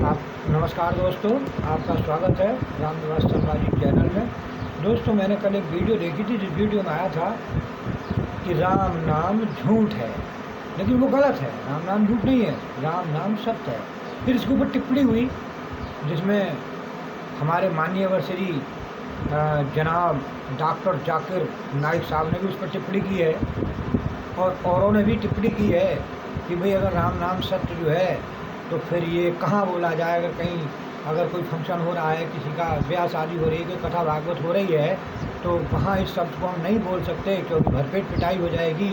आप नमस्कार दोस्तों, आपका स्वागत है रामनिवास शर्मा जी चैनल में। दोस्तों, मैंने कल एक वीडियो देखी थी, जिस वीडियो में आया था कि राम नाम झूठ है, लेकिन वो गलत है। राम नाम झूठ नहीं है, राम नाम सत्य है। फिर इसके ऊपर टिप्पणी हुई जिसमें हमारे माननीय श्री जनाब डॉक्टर जाकिर नाइक साहब ने भी उस पर टिप्पणी की है, और औरों ने भी टिप्पणी की है कि भाई अगर राम नाम सत्य जो है तो फिर ये कहाँ बोला जाए। अगर कहीं अगर कोई फंक्शन हो रहा है, किसी का ब्याह शादी हो रही है, कोई कथा भागवत हो रही है, तो वहाँ इस शब्द को हम नहीं बोल सकते क्योंकि भरपेट पिटाई हो जाएगी।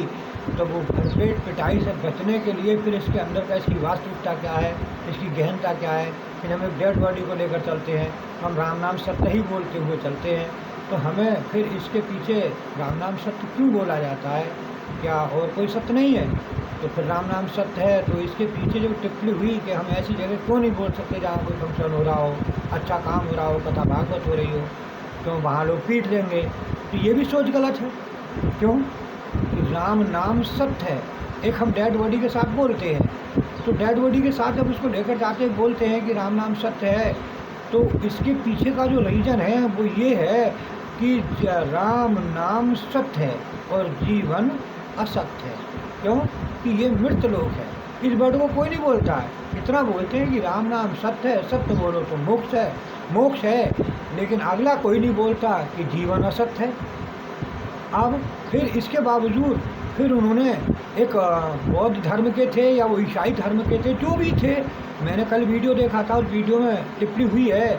तो वो भरपेट पिटाई से बचने के लिए फिर इसके अंदर का इसकी वास्तविकता क्या है, इसकी गहनता क्या है, फिर हम एक डेड बॉडी को लेकर चलते हैं, हम राम नाम सत्य ही बोलते हुए चलते हैं। तो हमें फिर इसके पीछे राम नाम सत्य क्यों बोला जाता है, क्या और कोई सत्य नहीं है? तो फिर राम नाम सत्य है, तो इसके पीछे जो टिप्पणी हुई कि हम ऐसी जगह क्यों नहीं बोल सकते जहाँ कोई फंक्शन हो रहा हो, अच्छा काम हो रहा हो, कथा भागवत हो रही हो, तो वहाँ लोग पीट देंगे। तो ये भी सोच गलत है। क्यों? कि राम नाम सत्य है। एक हम डेड बॉडी के साथ बोलते हैं, तो डेड बॉडी के साथ जब उसको लेकर जाते हैं, बोलते हैं कि राम नाम सत्य है, तो इसके पीछे का जो रीज़न है वो ये है कि राम नाम सत्य है और जीवन असत्य है। क्यों? कि ये मृत लोक है। इस वर्ड को कोई नहीं बोलता है। इतना बोलते हैं कि राम नाम सत्य है, सत्य बोलो तो मोक्ष है, मोक्ष है, लेकिन अगला कोई नहीं बोलता कि जीवन असत्य है। अब फिर इसके बावजूद फिर उन्होंने एक बौद्ध धर्म के थे या वो ईसाई धर्म के थे, जो भी थे, मैंने कल वीडियो देखा था, उस वीडियो में टिप्पणी हुई है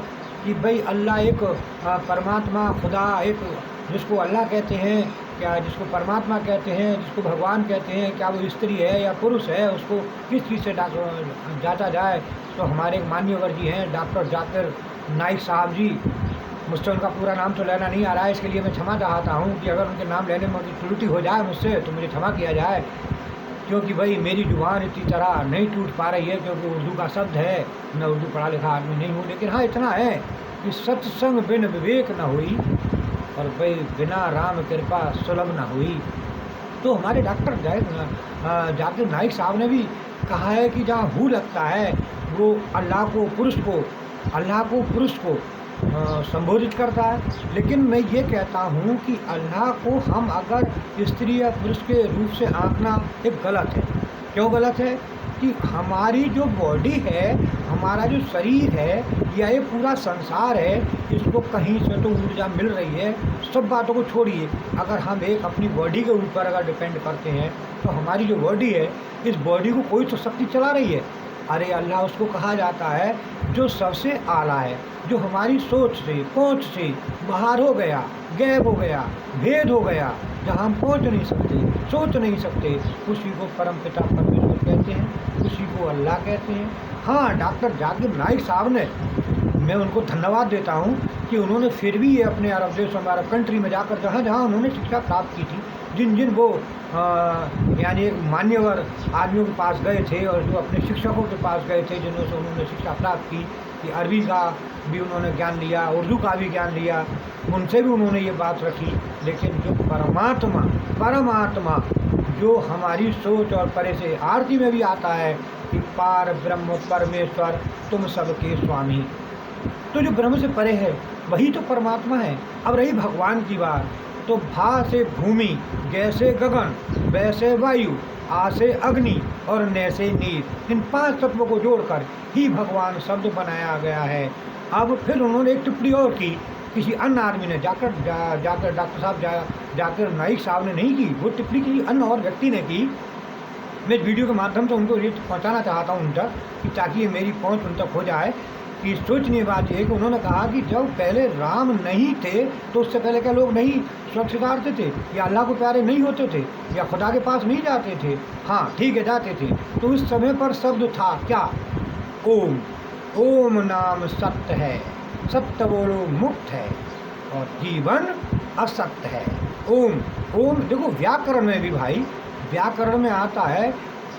कि भाई अल्लाह एक परमात्मा, खुदा एक, जिसको अल्लाह कहते हैं, क्या जिसको परमात्मा कहते हैं, जिसको भगवान कहते हैं, क्या वो स्त्री है या पुरुष है, उसको किस चीज़ से जांचा जाए। तो हमारे एक मान्यवर जी हैं डॉक्टर जाकिर नाइक साहब जी, मुझसे उनका पूरा नाम तो लेना नहीं आ रहा है, इसके लिए मैं क्षमा चाहता हूँ कि अगर उनके नाम लेने में त्रुटि हो जाए मुझसे तो मुझे क्षमा किया जाए, क्योंकि भाई मेरी जुबान इतनी तरह नहीं टूट पा रही है, क्योंकि उर्दू का शब्द है, मैं उर्दू पढ़ा लिखा आदमी नहीं हूँ। लेकिन हाँ, इतना है कि सत्संग बिन विवेक न हुई और भाई बिना राम कृपा सुलभ न हुई। तो हमारे डॉक्टर जाकिर नाइक साहब ने भी कहा है कि जहाँ हू लगता है वो अल्लाह को पुरुष को संबोधित करता है। लेकिन मैं ये कहता हूँ कि अल्लाह को हम अगर स्त्री या पुरुष के रूप से आंकना एक गलत है। क्यों गलत है? कि हमारी जो बॉडी है, हमारा जो शरीर है या ये पूरा संसार है, इसको कहीं से तो ऊर्जा मिल रही है। सब बातों को छोड़िए, अगर हम एक अपनी बॉडी के ऊपर अगर डिपेंड करते हैं तो हमारी जो बॉडी है, इस बॉडी को कोई तो शक्ति चला रही है। अरे अल्लाह उसको कहा जाता है जो सबसे आला है, जो हमारी सोच से, पहुँच से बाहर हो गया, गैब हो गया, भेद हो गया, जहाँ हम पहुँच नहीं सकते, सोच नहीं सकते, उसी को परमपिता परमेश्वर कहते हैं, उसी को अल्लाह कहते हैं। हाँ, डॉक्टर जाकिर नाइक साहब ने, मैं उनको धन्यवाद देता हूँ कि उन्होंने फिर भी ये अपने अरब देश, हमारा कंट्री में जाकर जहाँ जहाँ उन्होंने शिक्षा प्राप्त की थी, जिन जिन वो यानी एक मान्यवर आदमियों के पास गए थे और जो अपने शिक्षकों के पास गए थे, जिन्हों से उन्होंने शिक्षा प्राप्त की, कि अरबी का भी उन्होंने ज्ञान लिया, उर्दू का भी ज्ञान लिया, उनसे भी उन्होंने ये बात रखी। लेकिन जो परमात्मा जो हमारी सोच और परे से आरती में भी आता है कि पार ब्रह्म परमेश्वर तुम सबके स्वामी, तो जो ब्रह्म से परे है वही तो परमात्मा है। अब रही भगवान की बात, तो भा से भूमि, जैसे गगन, वैसे वायु, आ से अग्नि और न से नीर, इन 5 तत्वों को जोड़कर ही भगवान शब्द बनाया गया है। अब फिर उन्होंने एक टिप्पणी और की, किसी अन्य आदमी ने, जाकर डॉक्टर साहब जाकिर नाइक साहब ने नहीं की, वो टिप्पणी किसी अन्य और व्यक्ति ने की। मैं इस वीडियो के माध्यम से उनको ये पहुँचाना चाहता हूँ उन तक, कि ताकि ये मेरी पहुँच उन तक हो जाए। कि सोचनीय बात ये है कि उन्होंने कहा कि जब पहले राम नहीं थे तो उससे पहले क्या लोग नहीं सुरक्षितार्थी थे, या अल्लाह को प्यारे नहीं होते थे, या खुदा के पास नहीं जाते थे? हाँ ठीक है, जाते थे। तो उस समय पर शब्द था क्या? ओम। ओम नाम सत्य है, सत्य बोलो मुक्त है, और जीवन असत्य है। ओम देखो व्याकरण में भी भाई, व्याकरण में आता है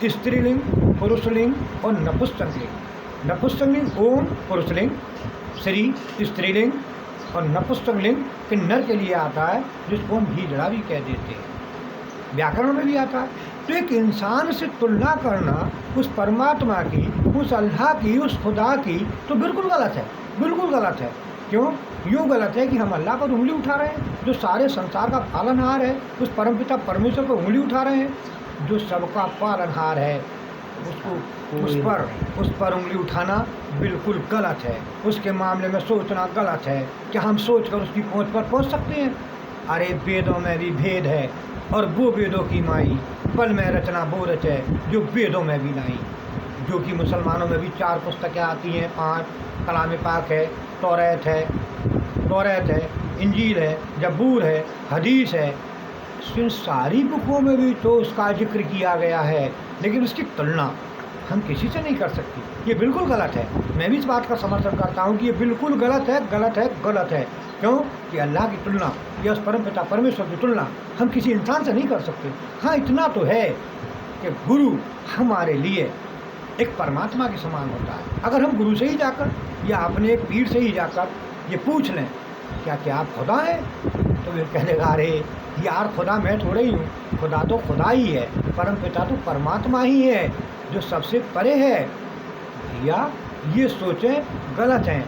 स्त्रीलिंग, पुरुषलिंग और नपुंसकलिंग। नपुंसकलिंग ओम पुरुषलिंग, श्री स्त्रीलिंग, और नपुंसकलिंग किन्नर के लिए आता है, जिसको हम हिजड़ा भी कह देते हैं। व्याकरण में भी आता है। तो एक इंसान से तुलना करना उस परमात्मा की उस अल्लाह की, उस खुदा की, तो बिल्कुल गलत है, बिल्कुल गलत है। क्यों? यूँ गलत है कि हम अल्लाह पर उंगली उठा रहे हैं, जो सारे संसार का पालनहार है, उस परमपिता परमेश्वर पर उंगली उठा रहे हैं, जो सबका पालनहार है, उस पर उंगली उठाना बिल्कुल गलत है। उसके मामले में सोचना गलत है। क्या हम सोच कर उसकी पहुँच पर पहुँच सकते हैं? अरे वेदों में भी भेद है, और वो वेदों की माई पल में रचना वो रचे जो वेदों में भी नहीं। जो कि मुसलमानों में भी 4 पुस्तकें आती हैं, 5 कलाम पाक है, तौरात है, इंजील है, जबूर है, हदीस है। इन सारी बुकों में भी तो उसका जिक्र किया गया है, लेकिन उसकी तुलना हम किसी से नहीं कर सकते। ये बिल्कुल गलत है। मैं भी इस बात का समर्थन करता हूँ कि ये बिल्कुल गलत है, गलत है, गलत है। क्यों? कि अल्लाह की तुलना या उस परमपिता परमेश्वर की तुलना हम किसी इंसान से नहीं कर सकते। हाँ, इतना तो है कि गुरु हमारे लिए एक परमात्मा के समान होता है। अगर हम गुरु से ही जाकर या अपने एक पीर से ही जाकर ये पूछ लें क्या आप खुदा हैं, तो वे कह देगा अरे यार खुदा मैं थोड़े ही हूँ, खुदा तो खुदा ही है, परमपिता तो परमात्मा ही है जो सबसे परे है। भैया ये सोचें गलत हैं।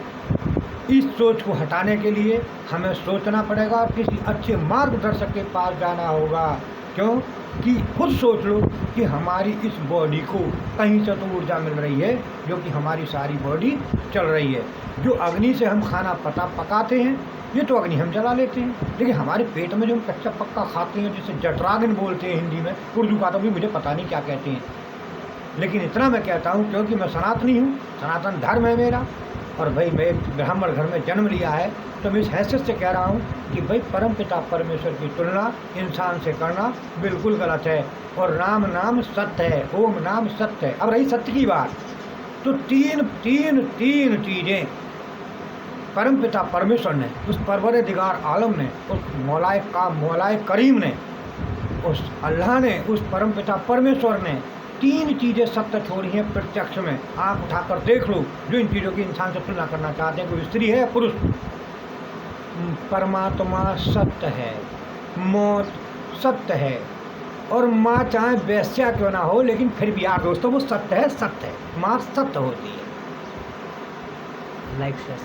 इस सोच को हटाने के लिए हमें सोचना पड़ेगा और किसी अच्छे मार्गदर्शक के पास जाना होगा। क्यों? कि खुद सोच लो कि हमारी इस बॉडी को कहीं से तो ऊर्जा मिल रही है, जो कि हमारी सारी बॉडी चल रही है। जो अग्नि से हम खाना पकाते हैं, ये तो अग्नि हम जला लेते हैं, लेकिन हमारे पेट में जो हम कच्चा पक्का खाते हैं, जिसे जठराग्नि बोलते हैं हिंदी में, उर्दू का तो भी मुझे पता नहीं क्या कहते हैं, लेकिन इतना मैं कहता हूँ क्योंकि मैं सनातनी हूँ, सनातन धर्म है मेरा, और भाई मैं ब्राह्मण घर में जन्म लिया है, तो मैं इस हैसियत से कह रहा हूँ कि भाई परमपिता परमेश्वर की तुलना इंसान से करना बिल्कुल गलत है। और राम नाम सत्य है, ओम नाम सत्य है। अब रही सत्य की बात, तो तीन चीज़ें परमपिता परमेश्वर ने, उस परवरदिगार आलम ने, उस मौलाए करीम ने, उस अल्लाह ने, उस परमपिता परमेश्वर ने 3 चीज़ें सत्य छोड़ी हैं प्रत्यक्ष में। आँख उठाकर देख लो, जो इन चीज़ों की इंसान से तुलना करना चाहते हैं, कोई स्त्री है या पुरुष। परमात्मा सत्य है, मौत सत्य है, और माँ चाहे वैश्या क्यों ना हो, लेकिन फिर भी यार दोस्तों वो सत्य है, सत्य है, माँ सत्य होती है। Like share